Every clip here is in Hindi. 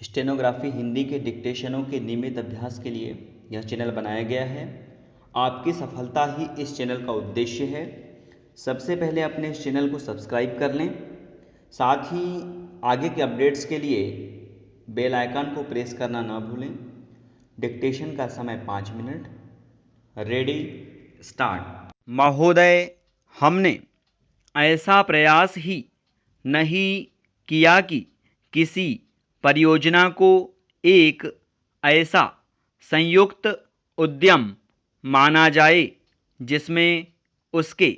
स्टेनोग्राफी हिंदी के डिक्टेशनों के नियमित अभ्यास के लिए यह चैनल बनाया गया है। आपकी सफलता ही इस चैनल का उद्देश्य है। सबसे पहले अपने इस चैनल को सब्सक्राइब कर लें, साथ ही आगे के अपडेट्स के लिए बेल आइकन को प्रेस करना ना भूलें। डिक्टेशन का समय 5 मिनट। Ready, start. महोदय, हमने ऐसा प्रयास ही नहीं किया कि किसी परियोजना को एक ऐसा संयुक्त उद्यम माना जाए जिसमें उसके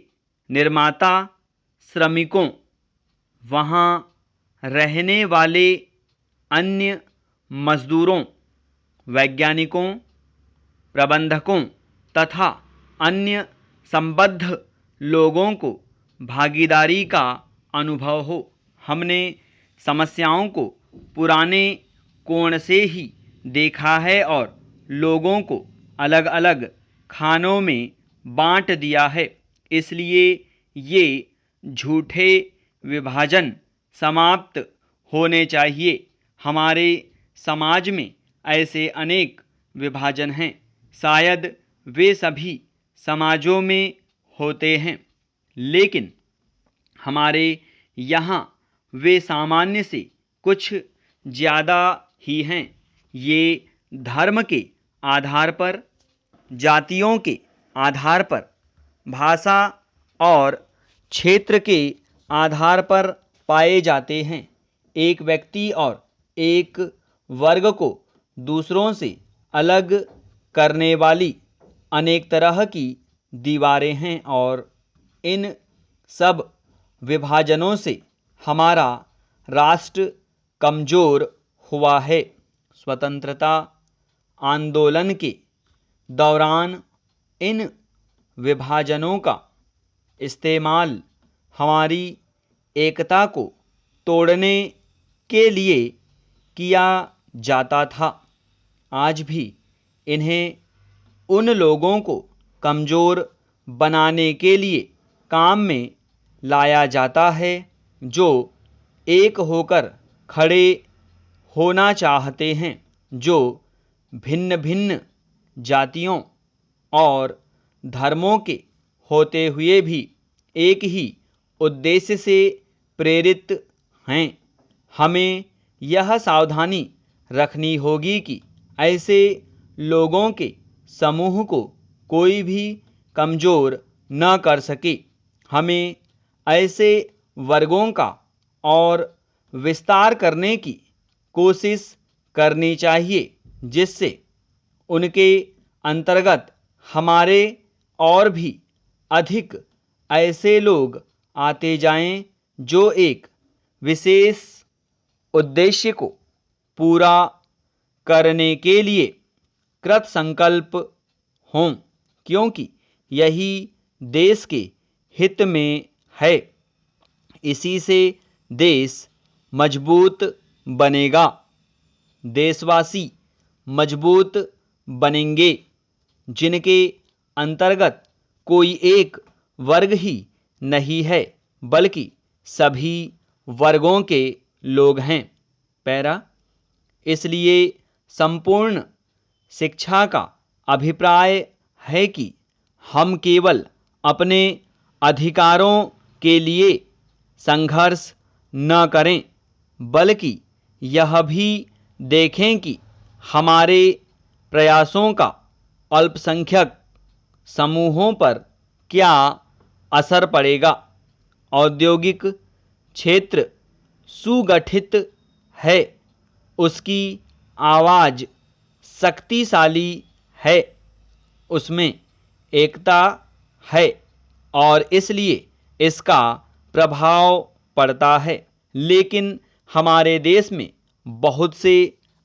निर्माता, श्रमिकों, वहाँ रहने वाले अन्य मजदूरों, वैज्ञानिकों, प्रबंधकों तथा अन्य संबद्ध लोगों को भागीदारी का अनुभव हो। हमने समस्याओं को पुराने कोण से ही देखा है और लोगों को अलग अलग खानों में बांट दिया है। इसलिए ये झूठे विभाजन समाप्त होने चाहिए। हमारे समाज में ऐसे अनेक विभाजन हैं, शायद वे सभी समाजों में होते हैं, लेकिन हमारे यहाँ वे सामान्य से कुछ ज़्यादा ही हैं। ये धर्म के आधार पर, जातियों के आधार पर, भाषा और क्षेत्र के आधार पर पाए जाते हैं। एक व्यक्ति और एक वर्ग को दूसरों से अलग करने वाली अनेक तरह की दीवारें हैं और इन सब विभाजनों से हमारा राष्ट्र कमज़ोर हुआ है। स्वतंत्रता आंदोलन के दौरान इन विभाजनों का इस्तेमाल हमारी एकता को तोड़ने के लिए किया जाता था। आज भी इन्हें उन लोगों को कमज़ोर बनाने के लिए काम में लाया जाता है जो एक होकर खड़े होना चाहते हैं, जो भिन्न भिन्न जातियों और धर्मों के होते हुए भी एक ही उद्देश्य से प्रेरित हैं। हमें यह सावधानी रखनी होगी कि ऐसे लोगों के समूह को कोई भी कमज़ोर न कर सके। हमें ऐसे वर्गों का और विस्तार करने की कोशिश करनी चाहिए जिससे उनके अंतर्गत हमारे और भी अधिक ऐसे लोग आते जाएं जो एक विशेष उद्देश्य को पूरा करने के लिए कृत संकल्प हों, क्योंकि यही देश के हित में है। इसी से देश मजबूत बनेगा। देशवासी मजबूत बनेंगे जिनके अंतर्गत कोई एक वर्ग ही नहीं है, बल्कि सभी वर्गों के लोग हैं। पैरा, इसलिए संपूर्ण शिक्षा का अभिप्राय है कि हम केवल अपने अधिकारों के लिए संघर्ष न करें, बल्कि यह भी देखें कि हमारे प्रयासों का अल्पसंख्यक समूहों पर क्या असर पड़ेगा। औद्योगिक क्षेत्र सुगठित है, उसकी आवाज़ शक्तिशाली है, उसमें एकता है और इसलिए इसका प्रभाव पड़ता है। लेकिन हमारे देश में बहुत से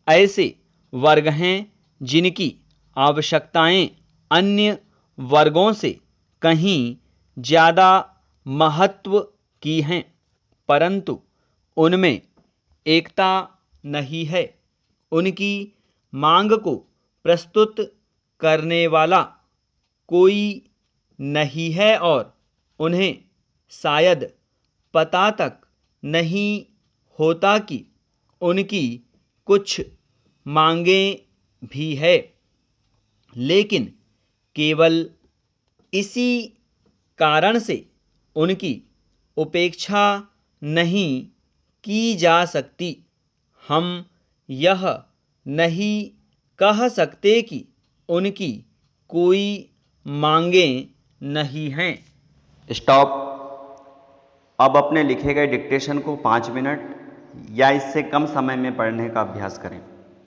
ऐसे वर्ग हैं जिनकी आवश्यकताएं अन्य वर्गों से कहीं ज़्यादा महत्व की हैं, परंतु उनमें एकता नहीं है। उनकी मांग को प्रस्तुत करने वाला कोई नहीं है और उन्हें शायद पता तक नहीं होता कि उनकी कुछ मांगें भी है, लेकिन केवल इसी कारण से उनकी उपेक्षा नहीं की जा सकती। हम यह नहीं कह सकते कि उनकी कोई मांगें नहीं हैं। स्टॉप। अब अपने लिखे गए डिक्टेशन को 5 मिनट या इससे कम समय में पढ़ने का अभ्यास करें।